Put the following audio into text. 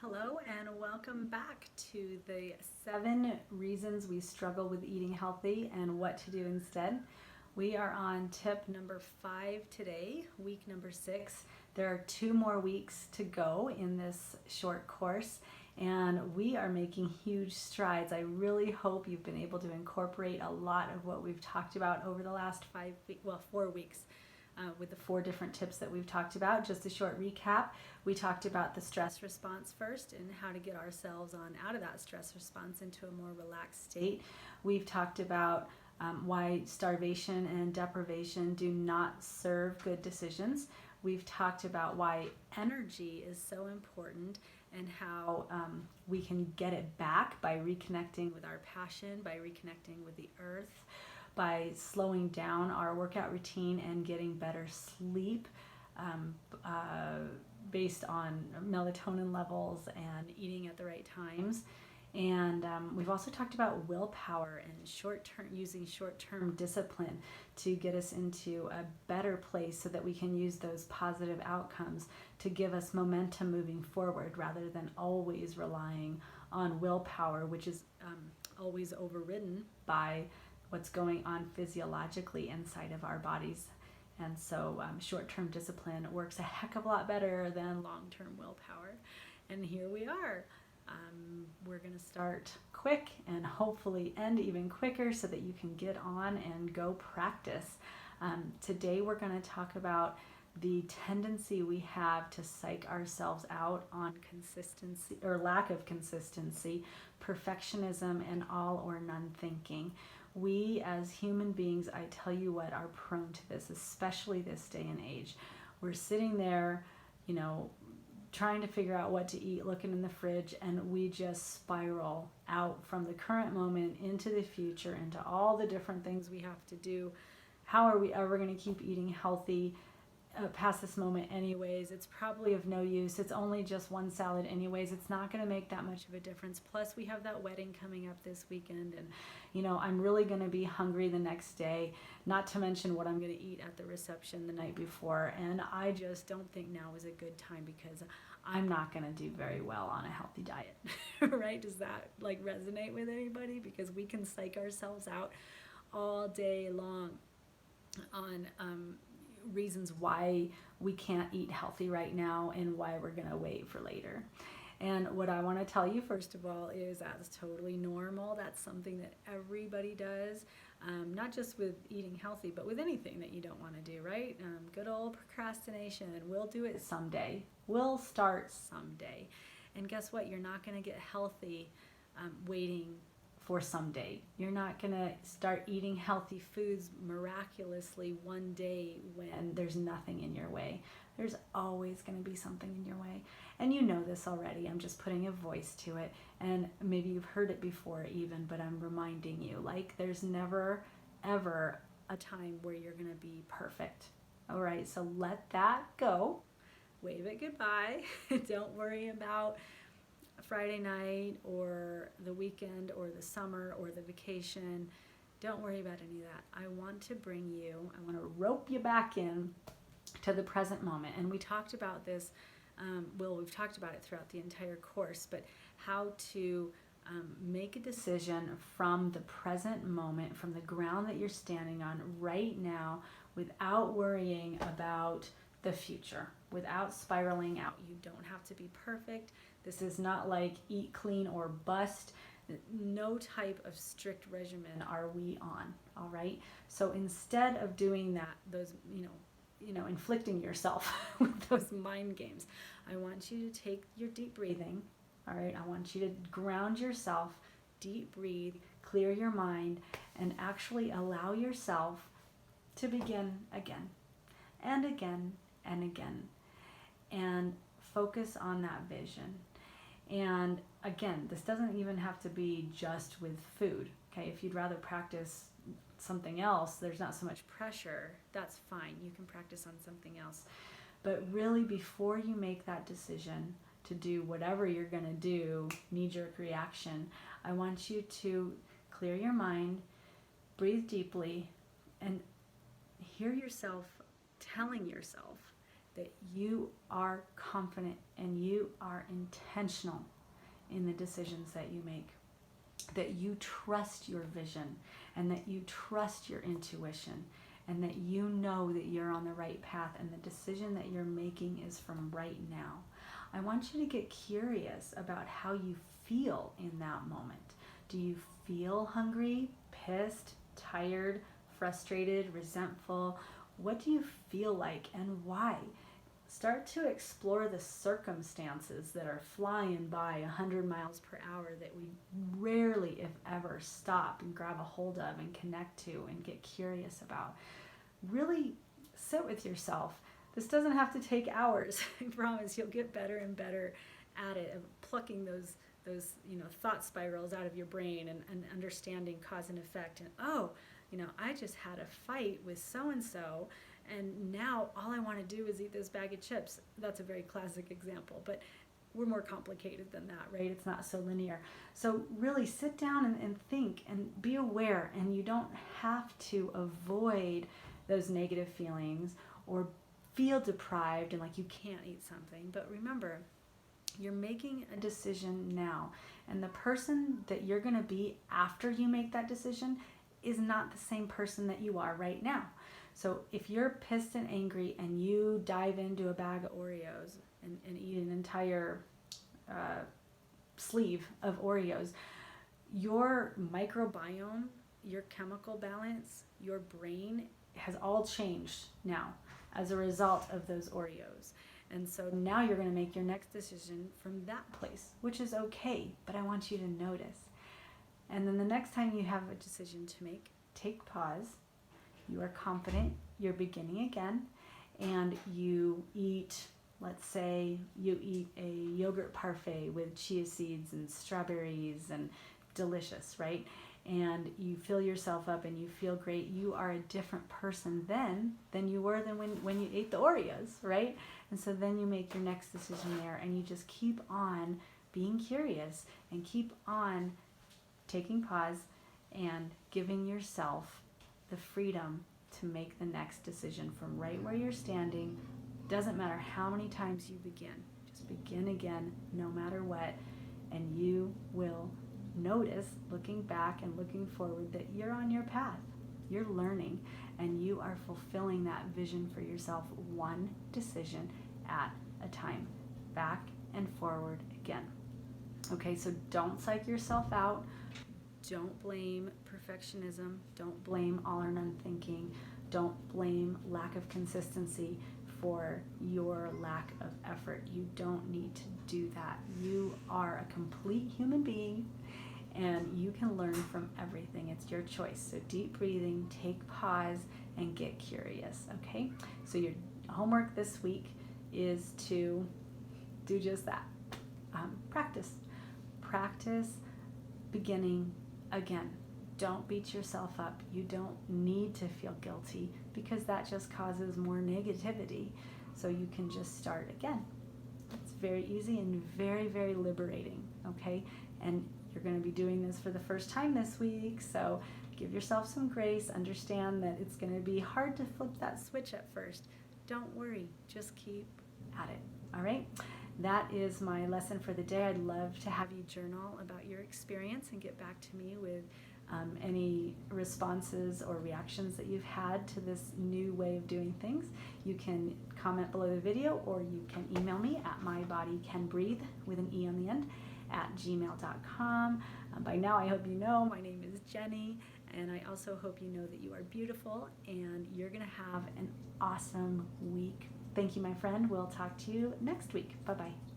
Hello and welcome back to the 7 reasons we struggle with eating healthy and what to do instead. We are on tip number 5 today, week number 6. There are 2 more weeks to go in this short course and we are making huge strides. I really hope you've been able to incorporate a lot of what we've talked about over the last 4 weeks. With the 4 different tips that we've talked about. Just a short recap, we talked about the stress response first and how to get ourselves on out of that stress response into a more relaxed state. We've talked about why starvation and deprivation do not serve good decisions. We've talked about why energy is so important and how we can get it back by reconnecting with our passion, by reconnecting with the earth, by slowing down our workout routine and getting better sleep based on melatonin levels and eating at the right times. And we've also talked about willpower and using short-term discipline to get us into a better place so that we can use those positive outcomes to give us momentum moving forward rather than always relying on willpower, which is always overridden by what's going on physiologically inside of our bodies. And so short-term discipline works a heck of a lot better than long-term willpower. And here we are. We're going to start quick and hopefully end even quicker so that you can get on and go practice. Today we're going to talk about the tendency we have to psych ourselves out on consistency or lack of consistency, perfectionism, and all or none thinking. We as human beings, I tell you what, are prone to this, especially this day and age. We're sitting there, trying to figure out what to eat, looking in the fridge, and we just spiral out from the current moment into the future, into all the different things we have to do. How are we ever going to keep eating healthy past this moment anyways? It's probably of no use. It's only just one salad anyways. It's not going to make that much of a difference. Plus we have that wedding coming up this weekend and I'm really going to be hungry the next day, not to mention what I'm going to eat at the reception the night before, and I just don't think now is a good time because I'm not going to do very well on a healthy diet. Right? Does that resonate with anybody? Because we can psych ourselves out all day long on reasons why we can't eat healthy right now and why we're going to wait for later. And what I want to tell you first of all is that's totally normal. That's something that everybody does, not just with eating healthy, but with anything that you don't want to do, right? Good old procrastination. We'll do it someday. We'll start someday. And guess what? You're not going to get healthy waiting for someday. You're not going to start eating healthy foods miraculously one day when there's nothing in your way. There's always going to be something in your way. And you know this already. I'm just putting a voice to it. And maybe you've heard it before even, but I'm reminding you, there's never, ever a time where you're going to be perfect. All right, so let that go. Wave it goodbye. Don't worry about Friday night or the weekend or the summer or the vacation. Don't worry about any of that. I want to rope you back in to the present moment. And we talked about this, we've talked about it throughout the entire course, but how to make a decision from the present moment, from the ground that you're standing on right now without worrying about the future, without spiraling out. You don't have to be perfect. This is not like eat clean or bust. No type of strict regimen are we on, all right? So instead of doing that, those, inflicting yourself with those mind games, I want you to take your deep breathing, all right? I want you to ground yourself, deep breathe, clear your mind, and actually allow yourself to begin again and again and again, and focus on that vision. And again, this doesn't even have to be just with food, okay? If you'd rather practice something else, there's not so much pressure, that's fine. You can practice on something else. But really, before you make that decision to do whatever you're going to do, knee-jerk reaction, I want you to clear your mind, breathe deeply, and hear yourself telling yourself that you are confident and you are intentional in the decisions that you make, that you trust your vision and that you trust your intuition, and that you know that you're on the right path and the decision that you're making is from right now. I want you to get curious about how you feel in that moment. Do you feel hungry, pissed, tired, frustrated, resentful? What do you feel like and why? Start to explore the circumstances that are flying by 100 miles per hour that we rarely, if ever, stop and grab a hold of and connect to and get curious about. Really sit with yourself. This doesn't have to take hours. I promise you'll get better and better at it, of plucking those thought spirals out of your brain and understanding cause and effect. And I just had a fight with so-and-so, and now all I want to do is eat this bag of chips. That's a very classic example, but we're more complicated than that, right? It's not so linear. So really sit down and think and be aware, and you don't have to avoid those negative feelings or feel deprived and like you can't eat something. But remember, you're making a decision now, and the person that you're going to be after you make that decision is not the same person that you are right now. So if you're pissed and angry and you dive into a bag of Oreos and eat an entire sleeve of Oreos, your microbiome, your chemical balance, your brain has all changed now as a result of those Oreos. And so now you're going to make your next decision from that place, which is okay, but I want you to notice. And then the next time you have a decision to make, take pause. You are confident, you're beginning again, and you eat, let's say you eat a yogurt parfait with chia seeds and strawberries and delicious, right? And you fill yourself up and you feel great. You are a different person then than you were than when you ate the Oreos, right? And so then you make your next decision there, and you just keep on being curious and keep on taking pause and giving yourself the freedom to make the next decision from right where you're standing. Doesn't matter how many times you begin. Just begin again, no matter what, and you will notice, looking back and looking forward, that you're on your path. You're learning, and you are fulfilling that vision for yourself one decision at a time, back and forward again. Okay, so don't psych yourself out. Don't blame perfectionism. Don't blame all or none thinking. Don't blame lack of consistency for your lack of effort. You don't need to do that. You are a complete human being, and you can learn from everything. It's your choice. So deep breathing, take pause, and get curious, okay? So your homework this week is to do just that. Practice beginning again. Don't beat yourself up. You don't need to feel guilty, because that just causes more negativity. So you can just start again. It's very easy and very, very liberating, okay? And you're going to be doing this for the first time this week, so give yourself some grace. Understand that it's going to be hard to flip that switch at first. Don't worry. Just keep at it, all right? That is my lesson for the day. I'd love to have you journal about your experience and get back to me with any responses or reactions that you've had to this new way of doing things. You can comment below the video, or you can email me at mybodycanbreathe with an E on the end @gmail.com. By now, I hope you know my name is Jenny, and I also hope you know that you are beautiful and you're going to have an awesome week. Thank you, my friend. We'll talk to you next week. Bye-bye.